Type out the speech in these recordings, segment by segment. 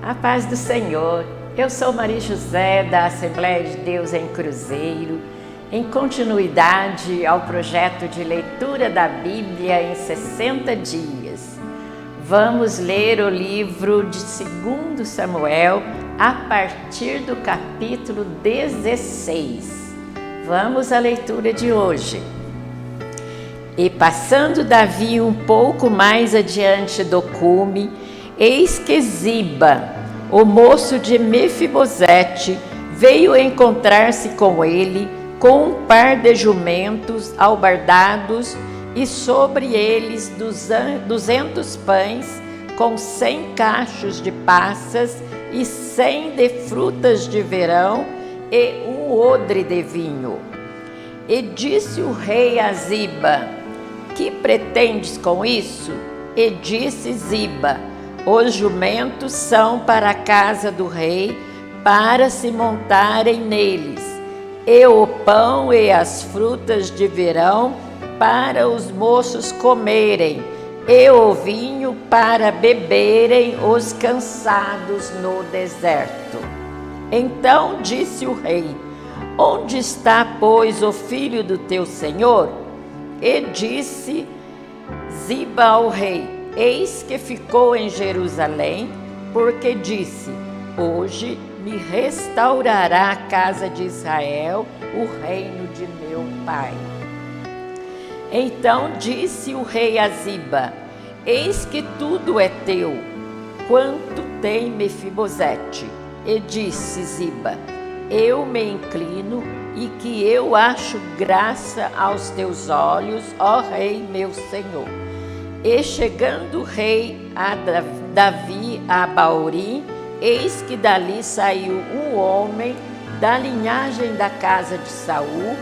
A paz do Senhor. Eu sou Maria José, da Assembleia de Deus em Cruzeiro, em continuidade ao projeto de leitura da Bíblia em 60 dias. Vamos ler o livro de 2 Samuel a partir do capítulo 16. Vamos à leitura de hoje. E passando Davi um pouco mais adiante do cume, eis que Ziba, o moço de Mefibosete, veio encontrar-se com ele, com um par de jumentos albardados, e sobre eles 200 pães, com 100 cachos de passas, e 100 de frutas de verão, e um odre de vinho. E disse o rei a Ziba: que pretendes com isso? E disse Ziba: os jumentos são para a casa do rei, para se montarem neles, e o pão e as frutas de verão para os moços comerem, e o vinho para beberem os cansados no deserto. Então disse o rei: onde está, pois, o filho do teu senhor? E disse Ziba ao rei: eis que ficou em Jerusalém, porque disse: hoje me restaurará a casa de Israel, o reino de meu pai. Então disse o rei a Ziba: eis que tudo é teu, quanto tem Mefibosete. E disse Ziba: eu me inclino e que eu acho graça aos teus olhos, ó rei meu senhor. E chegando o rei a Davi a Baorim, eis que dali saiu um homem da linhagem da casa de Saul,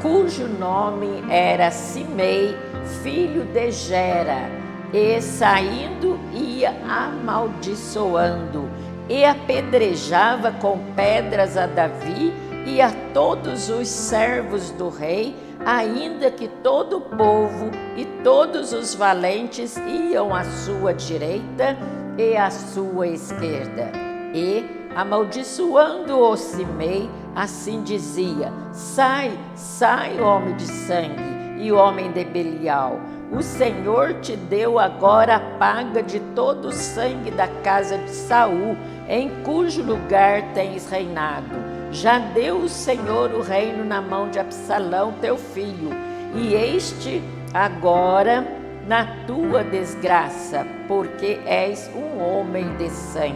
cujo nome era Simei, filho de Gera, e saindo ia amaldiçoando, e apedrejava com pedras a Davi e a todos os servos do rei, ainda que todo o povo e todos os valentes iam à sua direita e à sua esquerda. E, amaldiçoando-o Simei, assim dizia: sai, sai, homem de sangue e homem de Belial. O Senhor te deu agora a paga de todo o sangue da casa de Saul, em cujo lugar tens reinado. Já deu o Senhor o reino na mão de Absalão, teu filho, e este agora na tua desgraça, porque és um homem de sangue.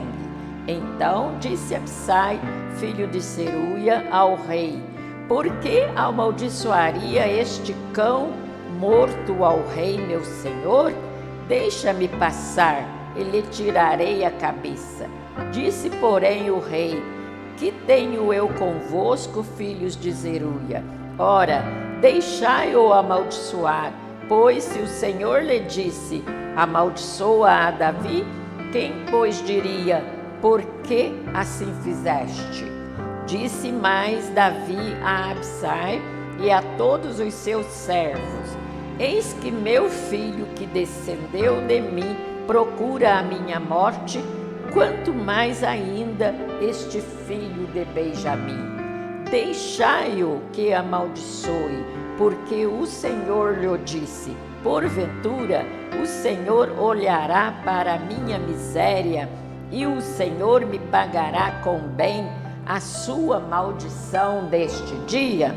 Então disse Absai, filho de Seruia, ao rei: por que amaldiçoaria este cão morto ao rei meu senhor? Deixa-me passar, e lhe tirarei a cabeça. Disse, porém, o rei: que tenho eu convosco, filhos de Zeruia? Ora, deixai-o amaldiçoar, pois se o Senhor lhe disse: amaldiçoa a Davi, quem, pois, diria: por que assim fizeste? Disse mais Davi a Absai e a todos os seus servos: eis que meu filho que descendeu de mim procura a minha morte, quanto mais ainda este filho de Benjamim. Deixai-o que amaldiçoe, porque o Senhor lhe disse: porventura o Senhor olhará para a minha miséria, e o Senhor me pagará com bem a sua maldição deste dia?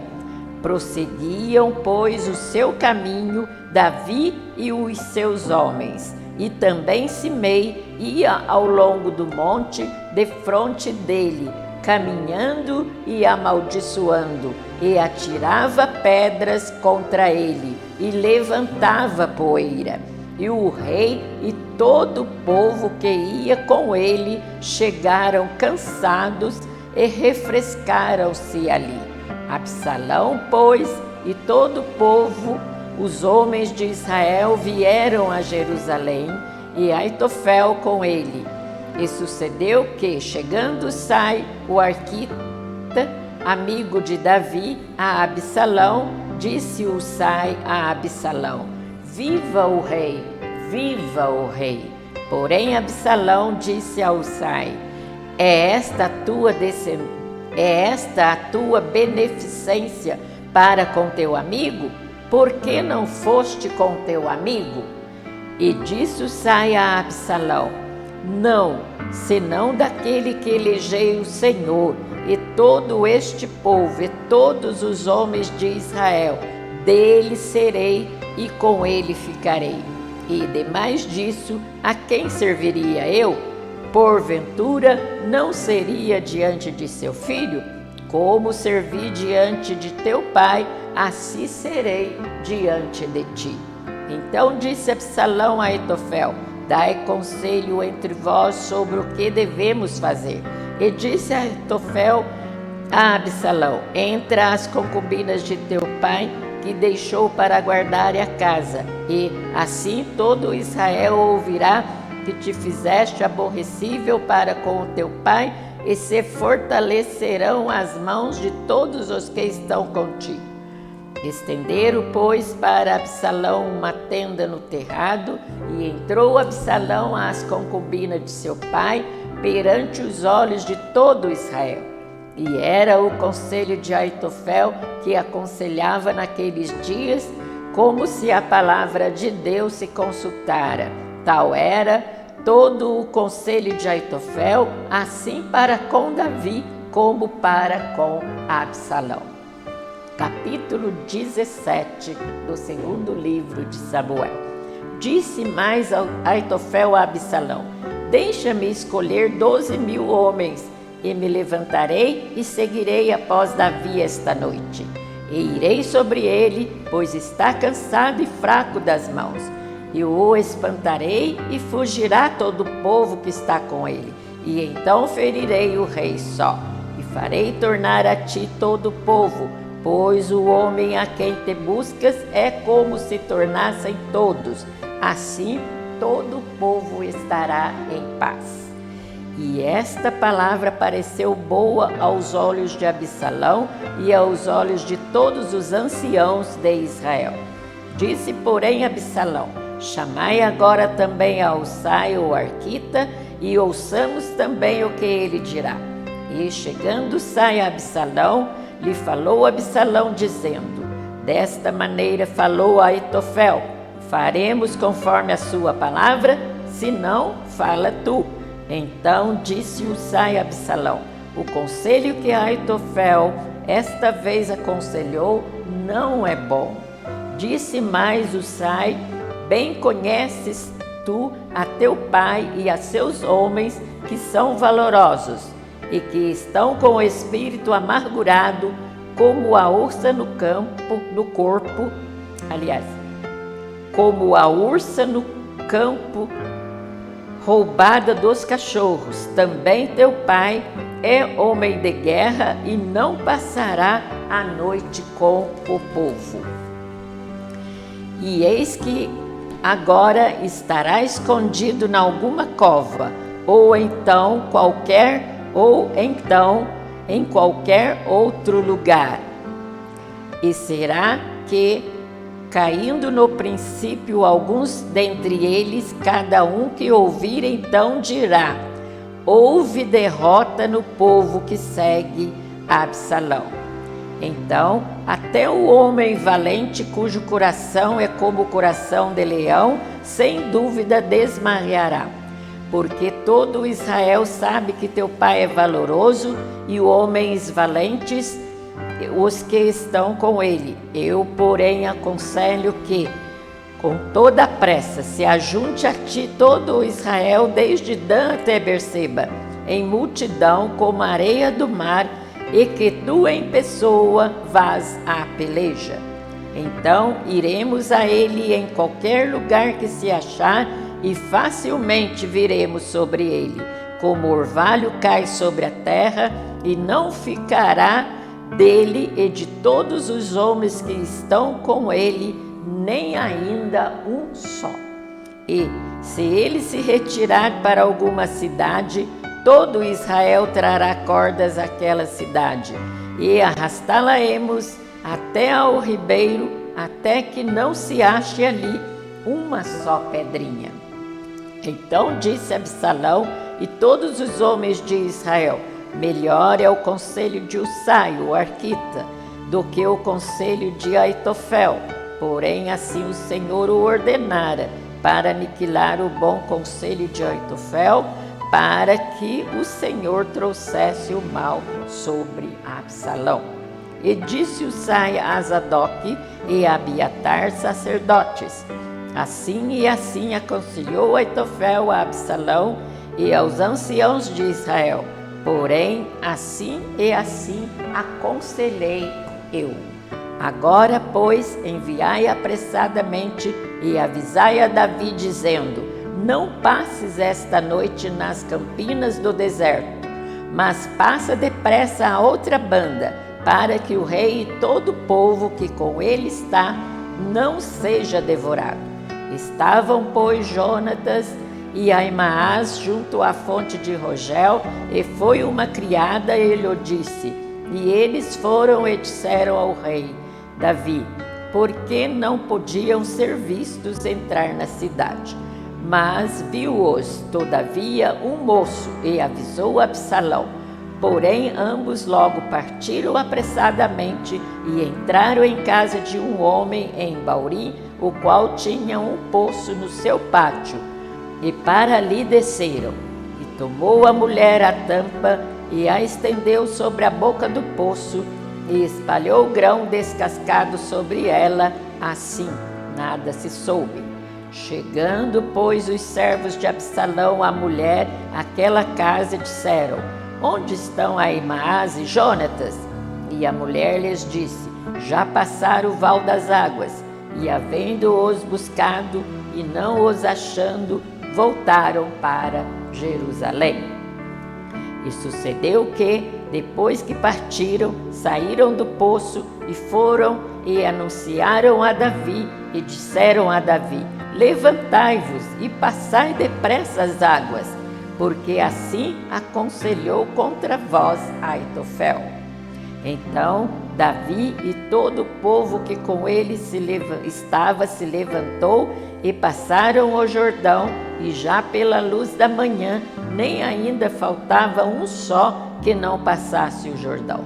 Prosseguiam, pois, o seu caminho Davi e os seus homens, e também Simei ia ao longo do monte defronte dele, caminhando e amaldiçoando, e atirava pedras contra ele, e levantava poeira. E o rei e todo o povo que ia com ele chegaram cansados e refrescaram-se ali. Absalão, pois, e todo o povo, os homens de Israel, vieram a Jerusalém, e Aitofel com ele. E sucedeu que, chegando Sai, o arquita, amigo de Davi, a Absalão, disse o Sai a Absalão: viva o rei, viva o rei. Porém Absalão disse a Husai: é esta a tua beneficência para com teu amigo? Por que não foste com teu amigo? E disse Husai a Absalão: não, senão daquele que elegei o Senhor, e todo este povo, e todos os homens de Israel, dele serei e com ele ficarei. E demais disso, a quem serviria eu? Porventura não seria diante de seu filho? Como servi diante de teu pai, assim serei diante de ti. Então disse Absalão a Aitofel: dai conselho entre vós sobre o que devemos fazer. E disse Aitofel a Absalão: entra as concubinas de teu pai, que deixou para guardar a casa, e assim todo Israel ouvirá que te fizeste aborrecível para com o teu pai, e se fortalecerão as mãos de todos os que estão contigo. Estenderam, pois, para Absalão uma tenda no terrado, e entrou Absalão às concubinas de seu pai, perante os olhos de todo Israel. E era o conselho de Aitofel que aconselhava naqueles dias, como se a palavra de Deus se consultara. Tal era todo o conselho de Aitofel, assim para com Davi, como para com Absalão. Capítulo 17 do segundo livro de Samuel. Disse mais Aitofel a Absalão: deixa-me escolher 12.000 homens, e me levantarei e seguirei após Davi esta noite. E irei sobre ele, pois está cansado e fraco das mãos. E o espantarei, e fugirá todo o povo que está com ele. E então ferirei o rei só, e farei tornar a ti todo o povo, pois o homem a quem te buscas é como se tornassem todos. Assim todo o povo estará em paz. E esta palavra pareceu boa aos olhos de Absalão e aos olhos de todos os anciãos de Israel. Disse, porém, Absalão: chamai agora também a Husai, o arquita, e ouçamos também o que ele dirá. E chegando Husai a Absalão, lhe falou Absalão, dizendo: desta maneira falou Aitofel: faremos conforme a sua palavra, se não, fala tu. Então disse Husai a Absalão: o conselho que Aitofel esta vez aconselhou não é bom. Disse mais Husai: bem conheces tu a teu pai e a seus homens, que são valorosos, e que estão com o espírito amargurado, como a ursa no corpo, como a ursa no campo, roubada dos cachorros. Também teu pai é homem de guerra e não passará a noite com o povo. E eis que agora estará escondido em alguma cova, ou então em qualquer outro lugar. E será que, caindo no princípio alguns dentre eles, cada um que ouvir então dirá: houve derrota no povo que segue Absalão. Então até o homem valente, cujo coração é como o coração de leão, sem dúvida desmaiará. Porque todo Israel sabe que teu pai é valoroso, e homens valentes os que estão com ele. Eu, porém, aconselho que, com toda a pressa, se ajunte a ti todo o Israel, desde Dan até Berseba, em multidão como a areia do mar, e que tu em pessoa vás à peleja. Então iremos a ele em qualquer lugar que se achar, e facilmente viremos sobre ele, como orvalho cai sobre a terra, e não ficará dele e de todos os homens que estão com ele, nem ainda um só. E, se ele se retirar para alguma cidade, todo Israel trará cordas àquela cidade, e arrastá-la-emos até ao ribeiro, até que não se ache ali uma só pedrinha. Então disse Absalão e todos os homens de Israel: melhor é o conselho de Husai, o arquita, do que o conselho de Aitofel. Porém, assim o Senhor o ordenara, para aniquilar o bom conselho de Aitofel, para que o Senhor trouxesse o mal sobre Absalão. E disse Husai a Zadoque e a Abiatar, sacerdotes: assim e assim aconselhou Aitofel a Absalão e aos anciãos de Israel. Porém, assim e assim aconselhei eu. Agora, pois, enviai apressadamente e avisai a Davi, dizendo: não passes esta noite nas campinas do deserto, mas passa depressa a outra banda, para que o rei e todo o povo que com ele está não seja devorado. Estavam, pois, Jonatas e Aimaas junto à fonte de Rogel, e foi uma criada e lhe disse. E eles foram e disseram ao rei Davi, porque não podiam ser vistos entrar na cidade. Mas viu-os, todavia, um moço, e avisou Absalão. Porém, ambos logo partiram apressadamente e entraram em casa de um homem em Bauri, o qual tinha um poço no seu pátio, e para ali desceram. E tomou a mulher a tampa e a estendeu sobre a boca do poço, e espalhou grão descascado sobre ela, assim nada se soube. Chegando, pois, os servos de Absalão à mulher àquela casa, disseram: onde estão Aimaas e Jonatas? E a mulher lhes disse: já passaram o val das águas, e havendo-os buscado e não os achando, voltaram para Jerusalém. E sucedeu que, depois que partiram, saíram do poço e foram e anunciaram a Davi e disseram a Davi: levantai-vos e passai depressa as águas, porque assim aconselhou contra vós Aitofel. Então Davi e todo o povo que com ele estava se levantou e passaram o Jordão, e já pela luz da manhã nem ainda faltava um só que não passasse o Jordão.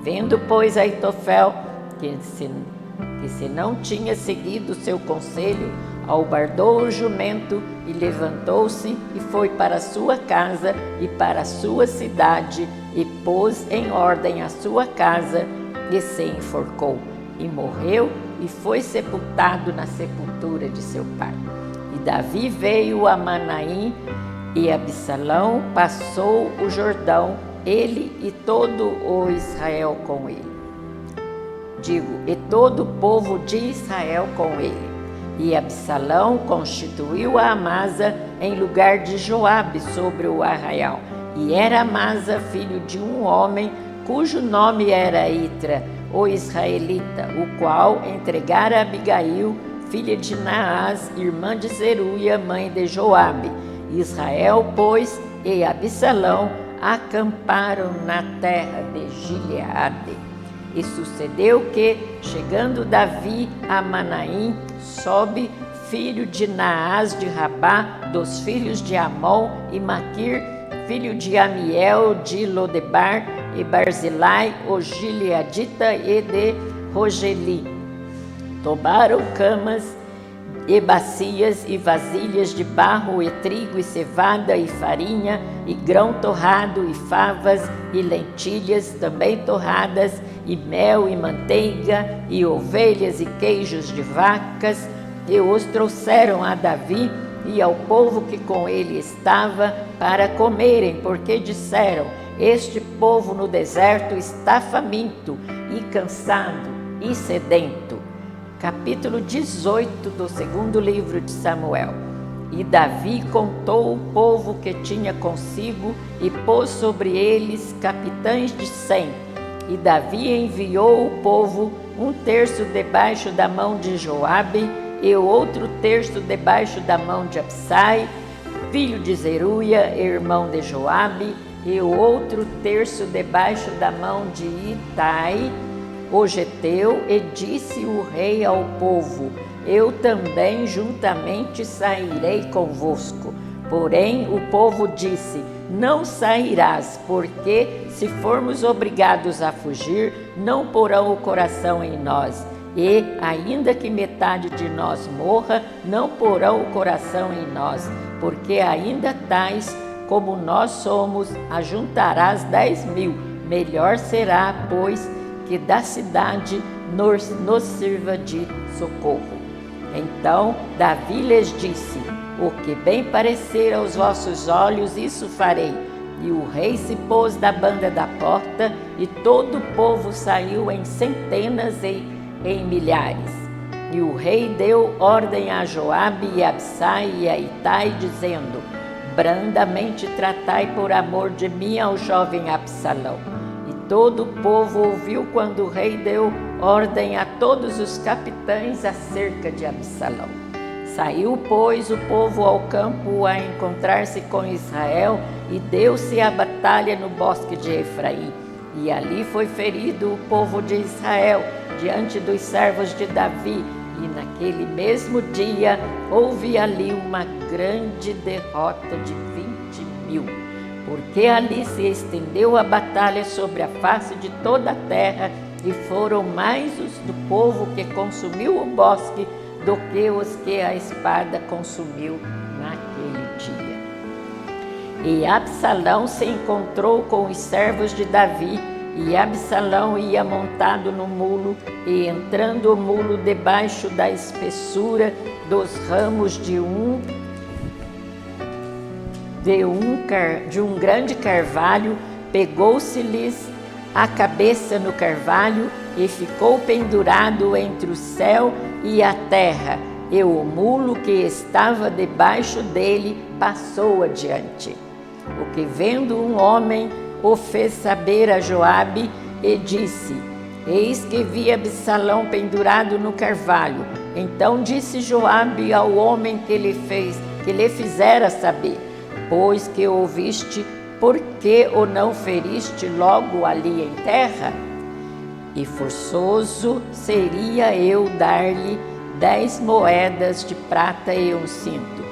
Vendo, pois, Aitofel que se não tinha seguido o seu conselho, albardou o jumento e levantou-se e foi para a sua casa e para a sua cidade, e pôs em ordem a sua casa, e se enforcou, e morreu, e foi sepultado na sepultura de seu pai. E Davi veio a Manaim, e Absalão passou o Jordão, ele e todo o Israel com ele. E todo o povo de Israel com ele. E Absalão constituiu a Amasa em lugar de Joabe sobre o arraial. E era Amasa filho de um homem cujo nome era Itra, o israelita, o qual entregara Abigail, filha de Naás, irmã de Zeruia, mãe de Joabe. Israel, pois, e Absalão acamparam na terra de Gileade. E sucedeu que, chegando Davi a Manaim, Sobe, filho de Naás de Rabá, dos filhos de Amon, e Maquir, filho de Amiel de Lodebar, e Barzilai, o Gileadita, e de Rogeli. Tomaram camas e bacias e vasilhas de barro, e trigo, e cevada, e farinha, e grão torrado, e favas, e lentilhas também torradas, e mel, e manteiga, e ovelhas, e queijos de vacas, e os trouxeram a Davi e ao povo que com ele estava para comerem, porque disseram: este povo no deserto está faminto, e cansado, e sedento. Capítulo 18 do segundo livro de Samuel. E Davi contou o povo que tinha consigo, e pôs sobre eles capitães de 100. E Davi enviou o povo, um terço debaixo da mão de Joabe, e o outro terço debaixo da mão de Absai, filho de Zeruia, irmão de Joabe, e o outro terço debaixo da mão de Itai, o geteu. E disse o rei ao povo: eu também juntamente sairei convosco, Porém o povo disse: não sairás, porque se formos obrigados a fugir, não porão o coração em nós. E, ainda que metade de nós morra, não porão o coração em nós, porque ainda tais como nós somos, ajuntarás 10.000. Melhor será, pois, que da cidade nos sirva de socorro. Então Davi lhes disse: o que bem parecer aos vossos olhos, isso farei. E o rei se pôs da banda da porta, e todo o povo saiu em centenas e em milhares. E o rei deu ordem a Joabe e a Absai e a Itai, dizendo: brandamente tratai por amor de mim ao jovem Absalão. E todo o povo ouviu quando o rei deu ordem a todos os capitães acerca de Absalão. Saiu, pois, o povo ao campo a encontrar-se com Israel, e deu-se a batalha no bosque de Efraim. E ali foi ferido o povo de Israel diante dos servos de Davi. E naquele mesmo dia houve ali uma grande derrota de 20.000, porque ali se estendeu a batalha sobre a face de toda a terra, e foram mais os do povo que consumiu o bosque do que os que a espada consumiu naquele dia. E Absalão se encontrou com os servos de Davi, e Absalão ia montado no mulo, e entrando o mulo debaixo da espessura dos ramos de um grande carvalho, pegou-se-lhes a cabeça no carvalho, e ficou pendurado entre o céu e a terra, e o mulo que estava debaixo dele passou adiante. O que, vendo um homem, o fez saber a Joabe, e disse: eis que vi Absalão pendurado no carvalho. Então disse Joabe ao homem que lhe fizera saber: pois que ouviste, por que o não feriste logo ali em terra? E forçoso seria eu dar-lhe 10 moedas de prata e um cinto.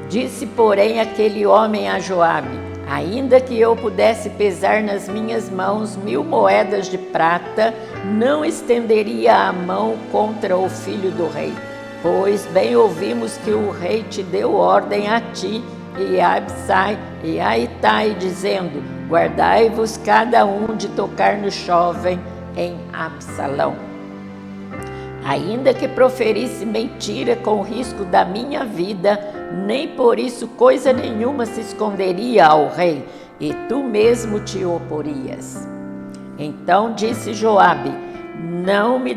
Disse, porém, aquele homem a Joabe: ainda que eu pudesse pesar nas minhas mãos 1.000 moedas de prata, não estenderia a mão contra o filho do rei. Pois bem ouvimos que o rei te deu ordem a ti e a Absai e a Itai, dizendo: guardai-vos cada um de tocar no jovem em Absalão. Ainda que proferisse mentira com risco da minha vida, nem por isso coisa nenhuma se esconderia ao rei, e tu mesmo te oporias. Então disse Joabe: não me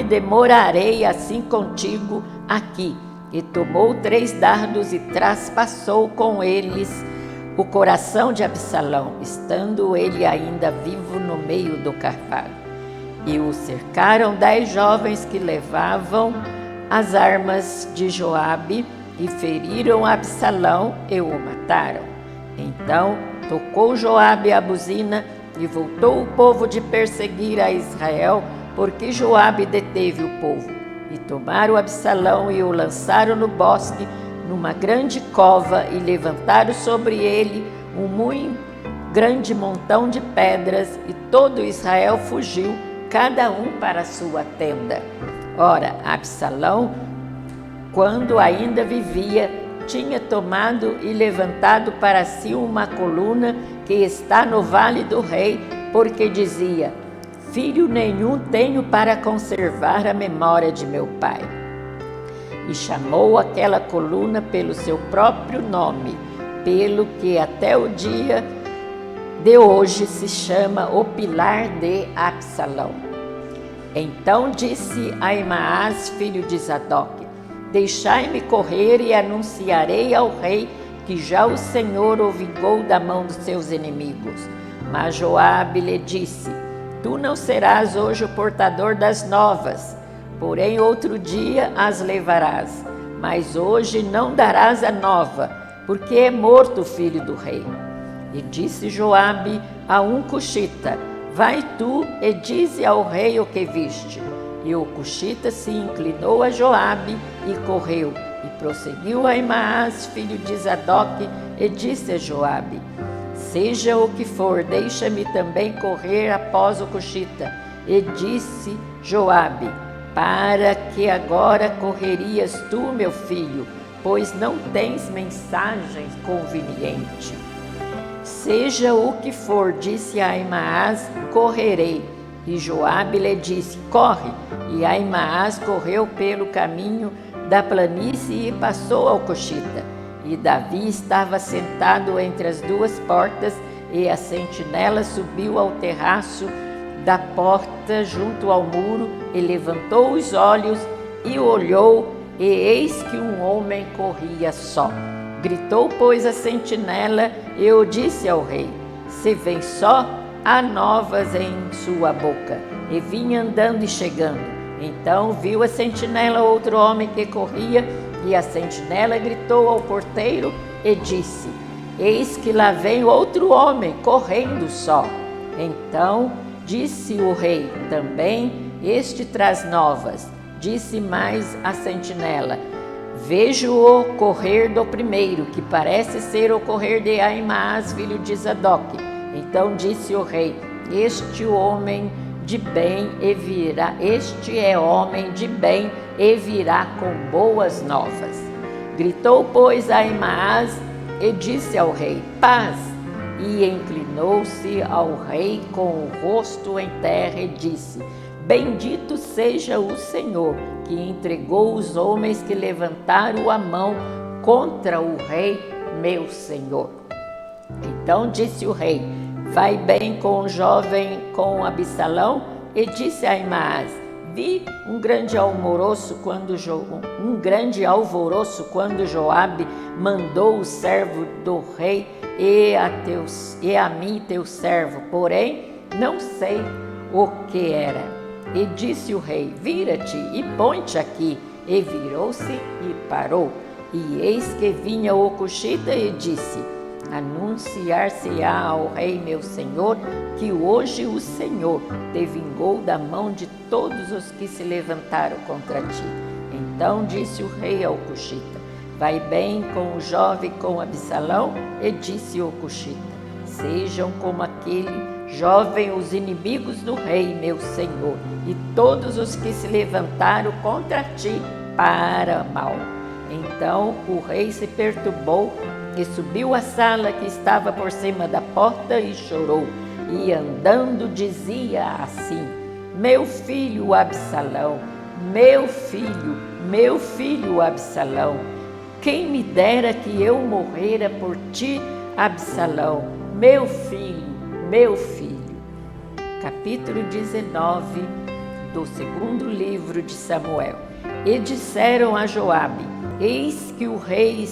demorarei assim contigo aqui. E tomou 3 dardos e traspassou com eles o coração de Absalão, estando ele ainda vivo no meio do carvalho. E o cercaram 10 jovens que levavam as armas de Joabe, e feriram Absalão e o mataram. Então tocou Joabe a buzina, e voltou o povo de perseguir a Israel, porque Joabe deteve o povo. E tomaram Absalão e o lançaram no bosque, numa grande cova, e levantaram sobre ele um muito grande montão de pedras, e todo Israel fugiu, cada um para a sua tenda. Ora, Absalão, quando ainda vivia, tinha tomado e levantado para si uma coluna que está no vale do rei, porque dizia: filho nenhum tenho para conservar a memória de meu pai. E chamou aquela coluna pelo seu próprio nome, pelo que até o dia de hoje se chama o Pilar de Absalão. Então disse Aimaas, filho de Zadok: deixai-me correr e anunciarei ao rei que já o Senhor o vingou da mão dos seus inimigos. Mas Joabe lhe disse: tu não serás hoje o portador das novas, porém outro dia as levarás. Mas hoje não darás a nova, porque é morto o filho do rei. E disse Joabe a um cuxita: vai tu e dize ao rei o que viste. E o cuxita se inclinou a Joabe e correu, E prosseguiu Ahimaás, filho de Zadok, e disse a Joabe: seja o que for, deixa-me também correr após o cuxita. E disse Joabe: para que agora correrias tu, meu filho, pois não tens mensagem conveniente. Seja o que for, disse Ahimaás, correrei. E Joabe lhe disse: corre. E Ahimaás correu pelo caminho da planície e passou ao cuxita. E Davi estava sentado entre as duas portas, e a sentinela subiu ao terraço da porta junto ao muro, e levantou os olhos e olhou, e eis que um homem corria só. Gritou, pois, a sentinela, e eu disse ao rei: se vem só, há novas em sua boca. E vinha andando e chegando. Então viu a sentinela outro homem que corria, e a sentinela gritou ao porteiro e disse: eis que lá vem outro homem correndo só. Então disse o rei: também este traz novas. Disse mais a sentinela: vejo-o correr do primeiro, que parece ser o correr de Ahimaás, filho de Zadok. Então disse o rei: este é homem de bem e virá com boas novas. Gritou, pois, Ahimaás e disse ao rei: paz. E inclinou-se ao rei com o rosto em terra e disse: bendito seja o Senhor, que entregou os homens que levantaram a mão contra o rei meu senhor. Então disse o rei: vai bem com o jovem, com Absalão. E disse a Ahimaás: vi um grande alvoroço quando Joabe mandou o servo do rei e a mim teu servo, porém não sei o que era. E disse o rei: vira-te e põe-te aqui. E virou-se e parou. E eis que vinha o cuxita e disse: anunciar-se-á ao rei meu senhor que hoje o Senhor te vingou da mão de todos os que se levantaram contra ti. Então disse o rei ao cuxita: vai bem com o jovem, com Absalão. E disse o cuxita: sejam como aquele jovem os inimigos do rei meu senhor, e todos os que se levantaram contra ti para mal. Então o rei se perturbou e subiu à sala que estava por cima da porta e chorou, e andando dizia assim: meu filho Absalão, meu filho Absalão, quem me dera que eu morrera por ti, Absalão, meu filho. Capítulo 19 do segundo livro de Samuel. E disseram a Joabe: eis que o rei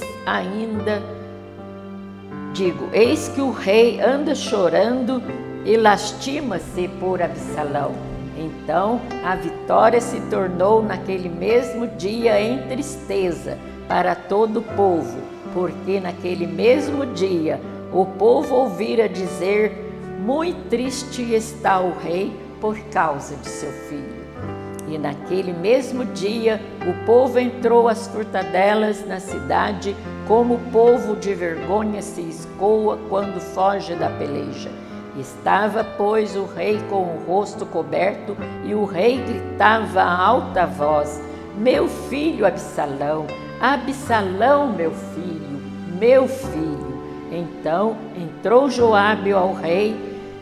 anda chorando e lastima-se por Absalão. Então a vitória se tornou naquele mesmo dia em tristeza para todo o povo, porque naquele mesmo dia o povo ouvira dizer: muito triste está o rei por causa de seu filho. E naquele mesmo dia o povo entrou às furtadelas na cidade, como o povo de vergonha se escoa quando foge da peleja. Estava, pois, o rei com o rosto coberto, e o rei gritava a alta voz: meu filho Absalão, Absalão, meu filho. Então entrou Joabe ao rei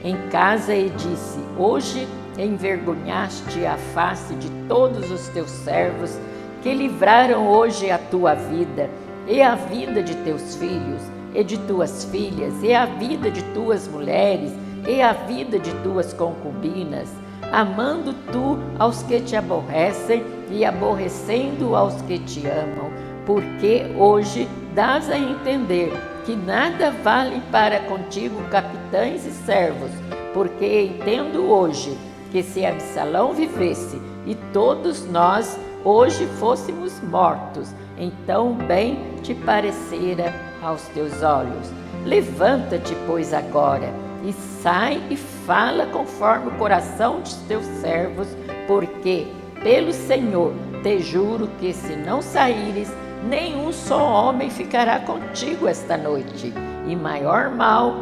em casa e disse: hoje envergonhaste a face de todos os teus servos, que livraram hoje a tua vida, e a vida de teus filhos, e de tuas filhas, e a vida de tuas mulheres, e a vida de tuas concubinas, amando tu aos que te aborrecem, e aborrecendo aos que te amam, porque hoje dás a entender que nada valem para contigo capitães e servos, porque entendo hoje que se Absalão vivesse e todos nós hoje fôssemos mortos, então bem te parecera aos teus olhos. Levanta-te, pois, agora, e sai e fala conforme o coração de teus servos, porque, pelo Senhor, te juro que se não saíres, nenhum só homem ficará contigo esta noite, e maior mal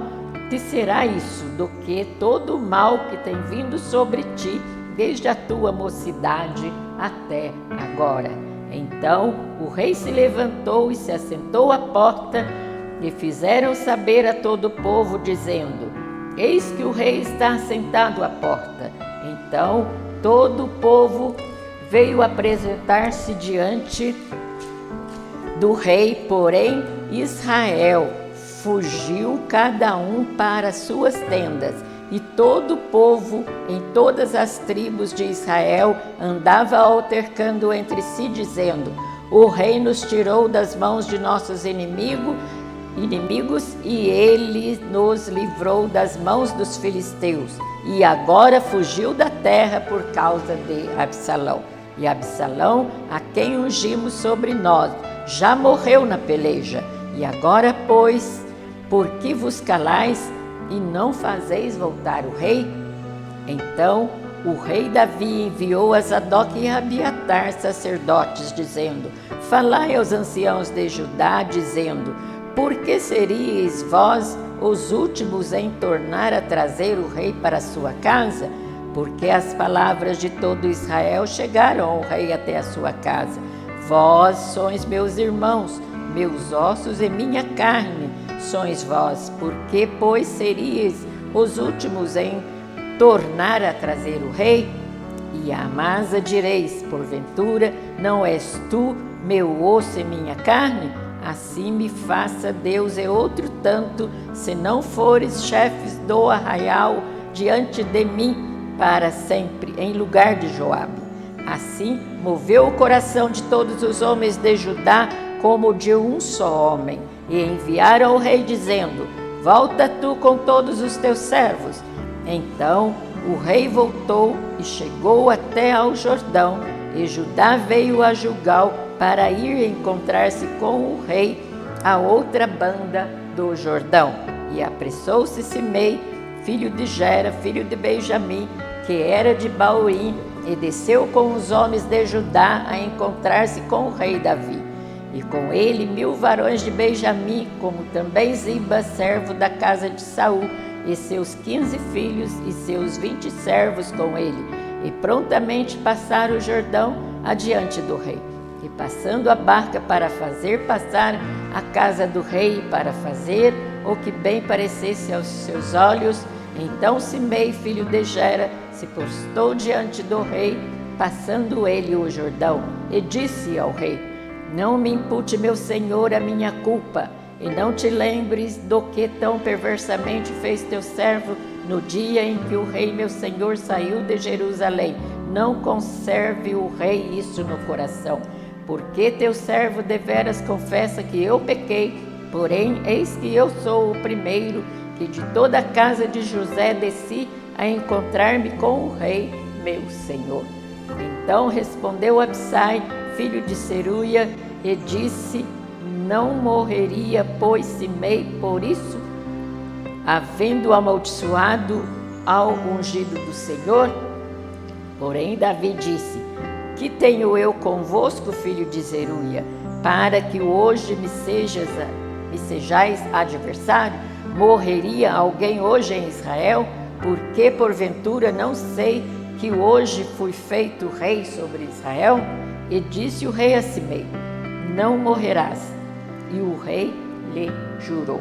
te será isso do que todo o mal que tem vindo sobre ti desde a tua mocidade até agora. Então o rei se levantou e se assentou à porta, e fizeram saber a todo o povo, dizendo: Eis que o rei está assentado à porta. Então todo o povo veio apresentar-se diante do rei, porém Israel fugiu cada um para suas tendas, e todo o povo em todas as tribos de Israel andava altercando entre si, dizendo: O rei nos tirou das mãos de nossos inimigos, e ele nos livrou das mãos dos filisteus, e agora fugiu da terra por causa de Absalão. E Absalão, a quem ungimos sobre nós, já morreu na peleja. E agora, pois, por que vos calais e não fazeis voltar o rei? Então o rei Davi enviou a Zadok e a Abiatar, sacerdotes, dizendo: Falai aos anciãos de Judá, dizendo: Por que seríeis vós os últimos em tornar a trazer o rei para a sua casa? Porque as palavras de todo Israel chegaram ao rei até a sua casa. Vós sois meus irmãos, meus ossos e minha carne sois vós. Por que, pois, seríeis os últimos em tornar a trazer o rei? E a Amasa direis: Porventura não és tu meu osso e minha carne? Assim me faça Deus e outro tanto, se não fores chefes do arraial diante de mim para sempre, em lugar de Joabe. Assim moveu o coração de todos os homens de Judá como de um só homem, e enviaram ao rei dizendo: Volta tu com todos os teus servos. Então o rei voltou e chegou até ao Jordão, e Judá veio a Gilgal para ir encontrar-se com o rei à outra banda do Jordão. E apressou-se Simei, filho de Gera, filho de Benjamim, que era de Baurim, e desceu com os homens de Judá a encontrar-se com o rei Davi. E com ele 1000 varões de Benjamim, como também Ziba, servo da casa de Saul, e seus 15 filhos e seus 20 servos com ele. E prontamente passaram o Jordão adiante do rei. E passando a barca para fazer passar a casa do rei, e para fazer o que bem parecesse aos seus olhos, então Simei, filho de Gera, se postou diante do rei, passando ele o Jordão, e disse ao rei: Não me impute, meu senhor, a minha culpa, e não te lembres do que tão perversamente fez teu servo no dia em que o rei meu senhor saiu de Jerusalém. Não conserve o rei isso no coração, porque teu servo deveras confessa que eu pequei, porém eis que eu sou o primeiro que de toda a casa de José desci a encontrar-me com o rei meu senhor. Então respondeu Absai, filho de Seruia, e disse: Não morreria, pois, Simei por isso, havendo amaldiçoado ao ungido do Senhor? Porém Davi disse: Que tenho eu convosco, filho de Zeruia, para que hoje me sejais adversário? Morreria alguém hoje em Israel? Porque porventura não sei que hoje fui feito rei sobre Israel? E disse o rei a Simei: Não morrerás. E o rei lhe jurou.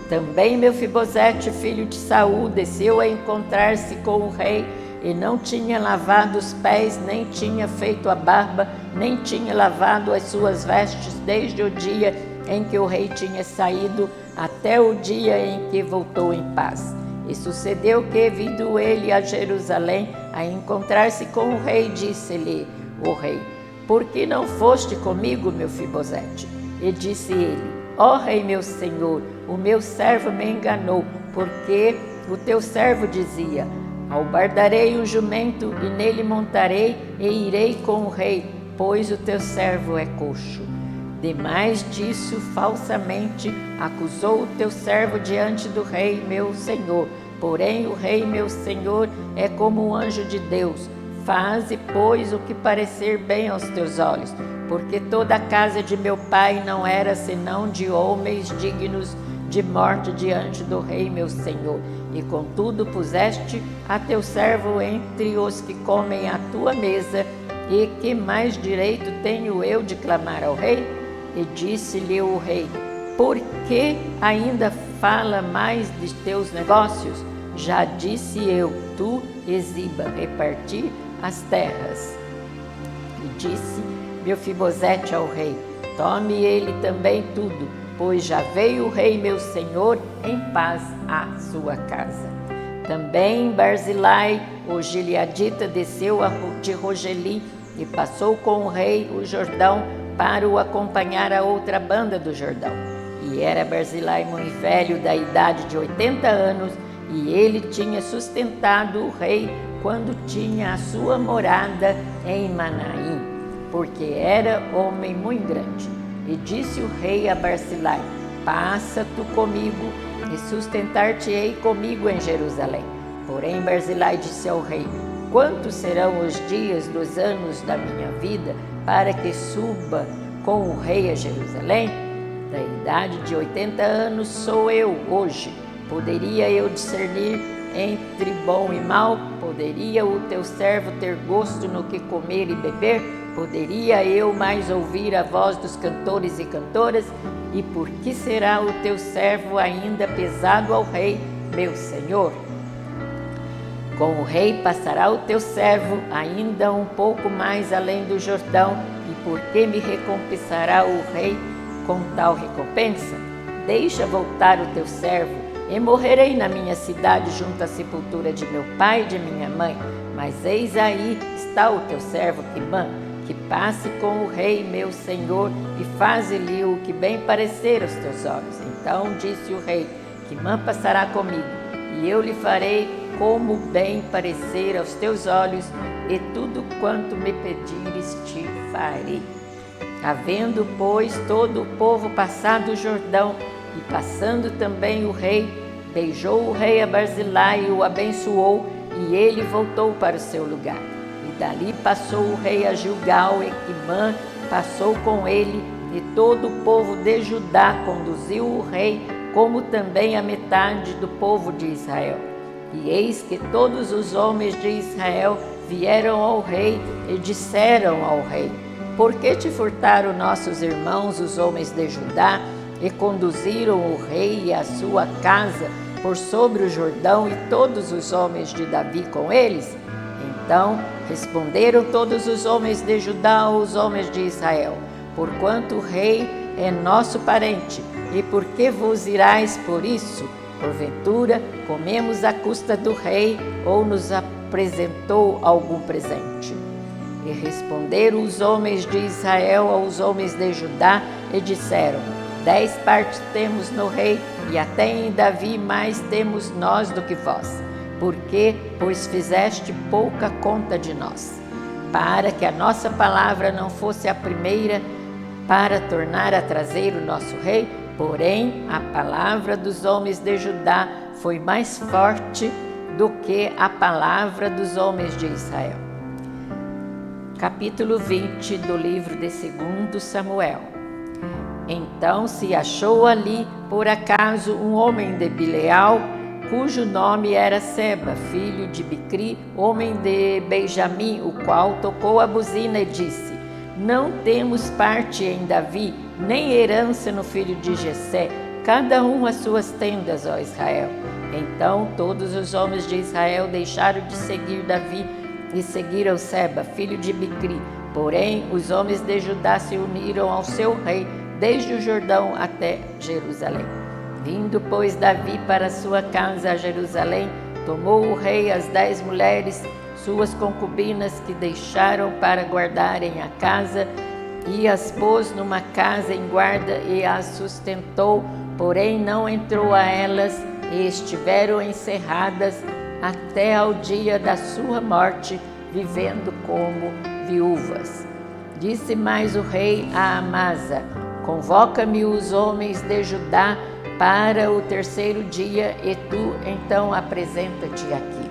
Também Mefibosete, filho de Saul, desceu a encontrar-se com o rei, e não tinha lavado os pés, nem tinha feito a barba, nem tinha lavado as suas vestes, desde o dia em que o rei tinha saído até o dia em que voltou em paz. E sucedeu que, vindo ele a Jerusalém a encontrar-se com o rei, disse-lhe o rei: Por que não foste comigo, Mefibosete? E disse ele: Ó rei meu senhor, o meu servo me enganou, porque o teu servo dizia: Albardarei um jumento e nele montarei e irei com o rei, pois o teu servo é coxo. Demais disso, falsamente acusou o teu servo diante do rei meu senhor. Porém o rei meu senhor é como um anjo de Deus, Faze, pois, o que parecer bem aos teus olhos, porque toda a casa de meu pai não era senão de homens dignos de morte diante do rei meu senhor. E contudo puseste a teu servo entre os que comem à tua mesa, e que mais direito tenho eu de clamar ao rei? E disse-lhe o rei: por que ainda fala mais de teus negócios? Já disse eu, tu e Ziba, reparti as terras. E disse Mefibosete ao rei: tome ele também tudo, pois já veio o rei meu senhor em paz à sua casa. Também Barzilai, o gileadita, desceu de Rogelim e passou com o rei o Jordão para o acompanhar a outra banda do Jordão. E era Barzilai muito velho, da idade de 80 anos, e ele tinha sustentado o rei quando tinha a sua morada em Manaim, porque era homem muito grande. E disse o rei a Barzilai: passa tu comigo e sustentar-te-ei comigo em Jerusalém. Porém Barzilai disse ao rei: quantos serão os dias dos anos da minha vida para que suba com o rei a Jerusalém? Da idade de 80 anos sou eu hoje. Poderia eu discernir entre bom e mal? Poderia o teu servo ter gosto no que comer e beber? Poderia eu mais ouvir a voz dos cantores e cantoras? E por que será o teu servo ainda pesado ao rei, meu senhor? Com o rei passará o teu servo ainda um pouco mais além do Jordão, e por que me recompensará o rei com tal recompensa? Deixa voltar o teu servo, e morrerei na minha cidade junto à sepultura de meu pai e de minha mãe. Mas eis aí está o teu servo Quimã, que passe com o rei meu senhor e faze-lhe o que bem parecer aos teus olhos. Então disse o rei: Quimã passará comigo, e eu lhe farei como bem parecer aos teus olhos, e tudo quanto me pedires te farei. Havendo, pois, todo o povo passado o Jordão, e passando também o rei, beijou o rei a Barzilai e o abençoou, e ele voltou para o seu lugar. E dali passou o rei a Gilgal, e Quimã passou com ele, e todo o povo de Judá conduziu o rei, como também a metade do povo de Israel. E eis que todos os homens de Israel vieram ao rei e disseram ao rei: por que te furtaram nossos irmãos, os homens de Judá, e conduziram o rei e a sua casa por sobre o Jordão, e todos os homens de Davi com eles? Então responderam todos os homens de Judá aos homens de Israel: porquanto o rei é nosso parente, e por que vos irais por isso? Porventura comemos à custa do rei, ou nos apresentou algum presente? E responderam os homens de Israel aos homens de Judá e disseram: 10 partes temos no rei, e até em Davi mais temos nós do que vós. Por quê? Pois fizeste pouca conta de nós, para que a nossa palavra não fosse a primeira para tornar a trazer o nosso rei. Porém, a palavra dos homens de Judá foi mais forte do que a palavra dos homens de Israel. Capítulo 20 do livro de 2 Samuel. Então se achou ali, por acaso, um homem de Bileal, cujo nome era Seba, filho de Bicri, homem de Benjamim, o qual tocou a buzina e disse: não temos parte em Davi, nem herança no filho de Jessé, cada um as suas tendas, ó Israel. Então todos os homens de Israel deixaram de seguir Davi e seguiram Seba, filho de Bicri. Porém, os homens de Judá se uniram ao seu rei, desde o Jordão até Jerusalém. Vindo, pois, Davi para sua casa a Jerusalém, tomou o rei as 10 mulheres, suas concubinas, que deixaram para guardarem a casa, e as pôs numa casa em guarda e as sustentou, porém não entrou a elas, e estiveram encerradas até ao dia da sua morte, vivendo como viúvas. Disse mais o rei a Amasa: convoca-me os homens de Judá para o terceiro dia, e tu então apresenta-te aqui.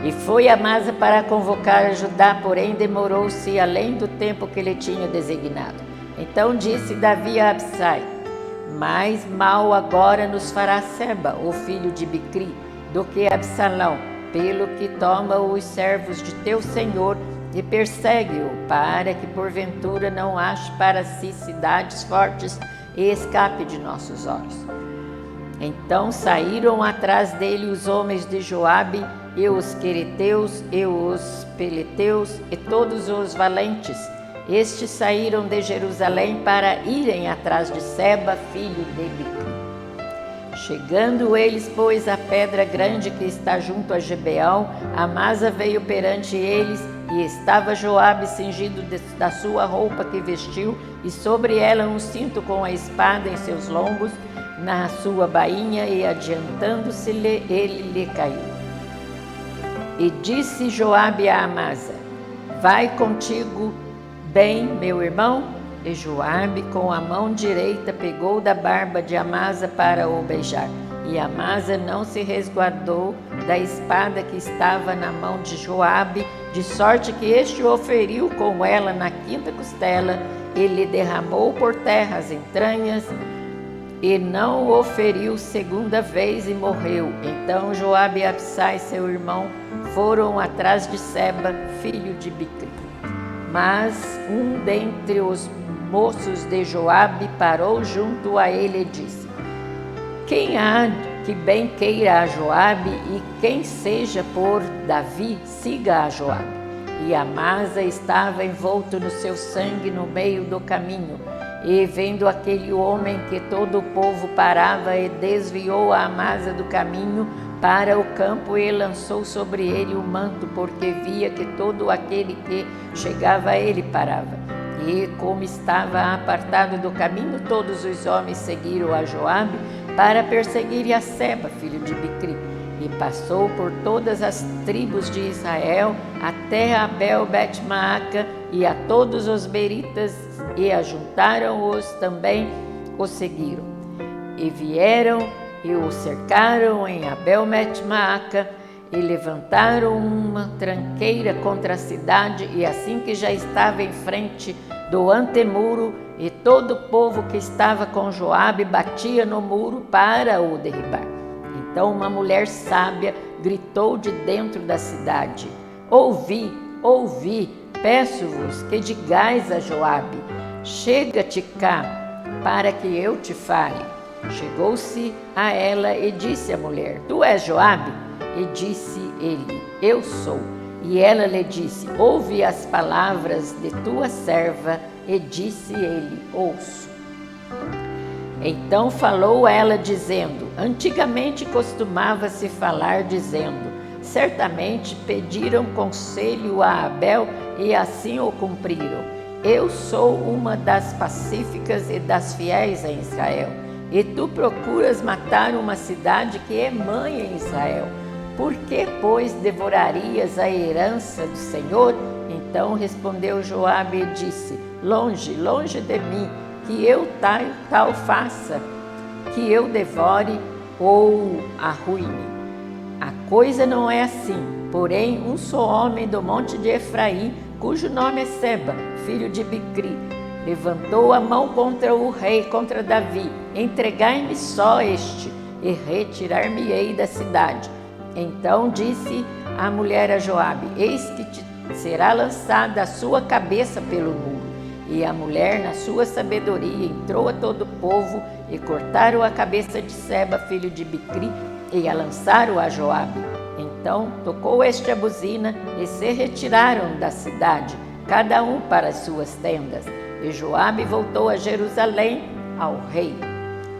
E foi Amasa para convocar Judá, porém demorou-se além do tempo que ele tinha designado. Então disse Davi a Absai: mais mal agora nos fará Seba, o filho de Bicri, do que Absalão, pelo que toma os servos de teu senhor e persegue-o, para que porventura não ache para si cidades fortes e escape de nossos olhos. Então saíram atrás dele os homens de Joabe, e os quereteus, e os peleteus, e todos os valentes. Estes saíram de Jerusalém para irem atrás de Seba, filho de Bicri. Chegando eles, pois, à pedra grande que está junto a Gibeão, Amasa veio perante eles, e estava Joabe cingido da sua roupa que vestiu, e sobre ela um cinto com a espada em seus lombos, na sua bainha, e adiantando-se-lhe, ele lhe caiu. E disse Joabe a Amasa: vai contigo bem, meu irmão? E Joabe, com a mão direita, pegou da barba de Amasa para o beijar. E Amasa não se resguardou da espada que estava na mão de Joabe, de sorte que este o feriu com ela na quinta costela, e lhe derramou por terra as entranhas, e não o feriu segunda vez, e morreu. Então Joabe e Absai, seu irmão, foram atrás de Seba, filho de Bicri. Mas um dentre os moços de Joabe parou junto a ele e disse: quem há que bem queira a Joabe, e quem seja por Davi, siga a Joabe. E Amasa estava envolto no seu sangue no meio do caminho. E vendo aquele homem que todo o povo parava, e desviou a Amasa do caminho para o campo, e lançou sobre ele o manto, porque via que todo aquele que chegava a ele parava. E como estava apartado do caminho, todos os homens seguiram a Joabe para perseguir a Seba, filho de Bicri. E passou por todas as tribos de Israel, até Abel Bet-Maaca, e a todos os beritas, e ajuntaram-os também, o seguiram. E vieram e o cercaram em Abel Bet-Maaca, e levantaram uma tranqueira contra a cidade, e assim que já estava em frente do antemuro, e todo o povo que estava com Joabe batia no muro para o derribar. Então uma mulher sábia gritou de dentro da cidade: ouvi, ouvi, peço-vos que digais a Joabe: chega-te cá, para que eu te fale. Chegou-se a ela e disse à mulher: tu és Joabe? E disse ele: eu sou. E ela lhe disse: ouve as palavras de tua serva. E disse ele: ouço. Então falou ela, dizendo: antigamente costumava-se falar, dizendo: certamente pediram conselho a Abel, e assim o cumpriram. Eu sou uma das pacíficas e das fiéis em Israel, e tu procuras matar uma cidade que é mãe em Israel. Por que, pois, devorarias a herança do Senhor? Então respondeu Joabe e disse: longe, longe de mim, que eu tal faça, que eu devore ou arruine. A coisa não é assim. Porém, um só homem do monte de Efraim, cujo nome é Seba, filho de Bicri, levantou a mão contra o rei, contra Davi: entregai-me só este, e retirar-me-ei da cidade. Então disse a mulher a Joabe: eis que te será lançada a sua cabeça pelo muro. E a mulher, na sua sabedoria, entrou a todo o povo, e cortaram a cabeça de Seba, filho de Bicri, e a lançaram a Joabe. Então tocou este a buzina, e se retiraram da cidade, cada um para as suas tendas. E Joabe voltou a Jerusalém ao rei.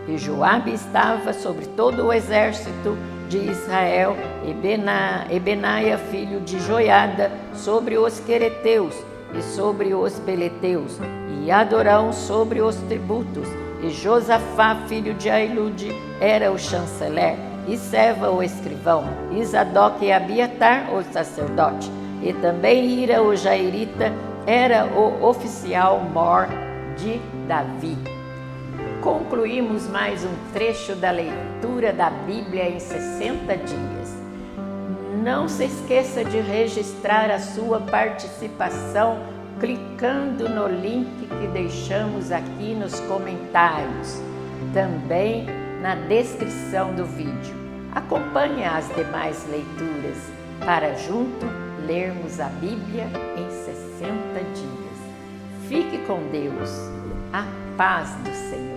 E Joabe estava sobre todo o exército de Israel, e Benaia, filho de Joiada, sobre os quereteus e sobre os peleteus, e Adorão sobre os tributos, e Josafá, filho de Ailude, era o chanceler, e Seva o escrivão, e Zadok e Abiatar o sacerdote, e também Ira o jairita era o oficial mor de Davi. Concluímos mais um trecho da leitura da Bíblia em 60 dias. Não se esqueça de registrar a sua participação clicando no link que deixamos aqui nos comentários, também na descrição do vídeo. Acompanhe as demais leituras para junto lermos a Bíblia em 60 dias. Fique com Deus. A paz do Senhor.